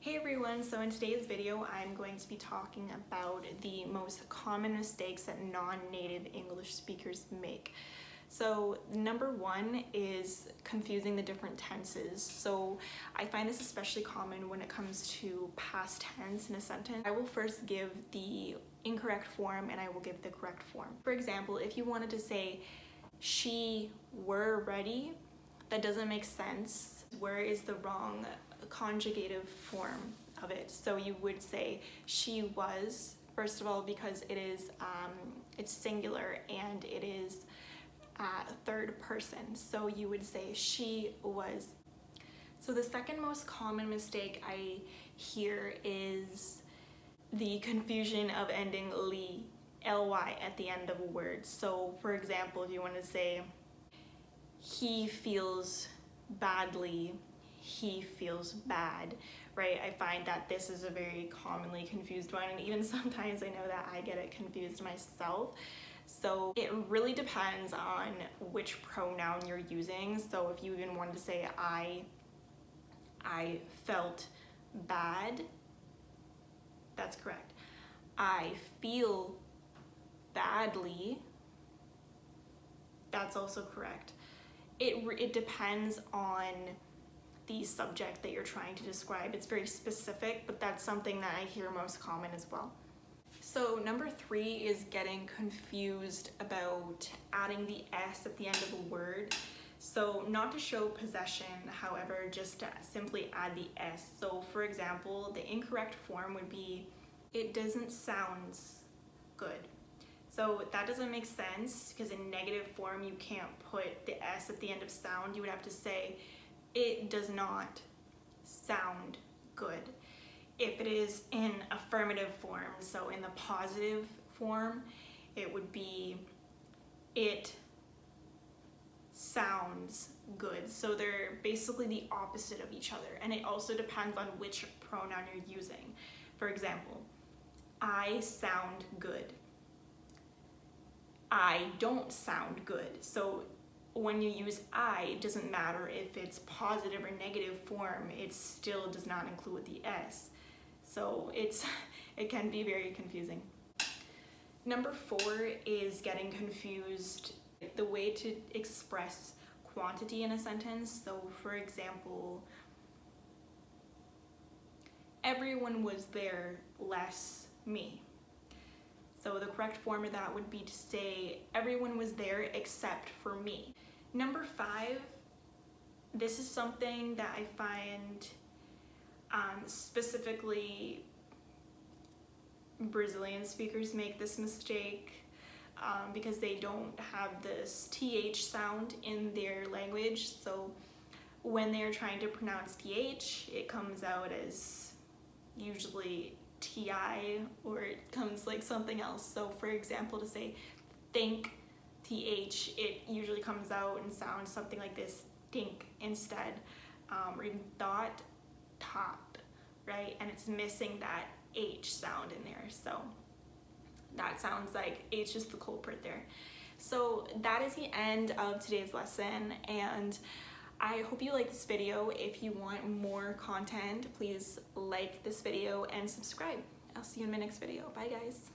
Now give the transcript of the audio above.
Hey everyone, so in today's video I'm going to be talking about the most common mistakes that non-native English speakers make. So number one is confusing the different tenses. So I find this especially common when it comes to past tense in a sentence. I will first give the incorrect form and I will give the correct form. For example, if you wanted to say she were ready, that doesn't make sense. Were is the wrong conjugative form of it. So you would say she was, first of all, because it is it's singular and it is third person. So you would say she was. So the second most common mistake I hear is the confusion of ending ly at the end of a word. So for example, if you want to say he feels badly, he feels bad, right? I find that this is a very commonly confused one, and even sometimes I know that I get it confused myself. So it really depends on which pronoun you're using. So if you even wanted to say I felt bad, that's correct. I feel badly, that's also correct. It depends on the subject that you're trying to describe. It's very specific, but that's something that I hear most common as well. So number three is getting confused about adding the S at the end of a word. So not to show possession, however, just to simply add the S. So for example, the incorrect form would be, it doesn't sound good. So that doesn't make sense because in negative form you can't put the S at the end of sound. You would have to say, it does not sound good. If it is in affirmative form, so in the positive form, it would be, it sounds good. So they're basically the opposite of each other, and it also depends on which pronoun you're using. For example, I sound good. I don't sound good. So when you use I, it doesn't matter if it's positive or negative form, it still does not include the S. So it can be very confusing. Number four is getting confused the way to express quantity in a sentence. So for example, everyone was there, less me. So the correct form of that would be to say everyone was there except for me. Number five, this is something that I find specifically Brazilian speakers make this mistake because they don't have this TH sound in their language. So when they're trying to pronounce TH, it comes out as usually TI, or it comes like something else. So for example, to say think, TH, it usually comes out and sounds something like this, think instead, or even thought, top, right? And it's missing that H sound in there. So that sounds like H is the culprit there. So that is the end of today's lesson, and I hope you like this video. If you want more content, please like this video and subscribe. I'll see you in my next video. Bye guys.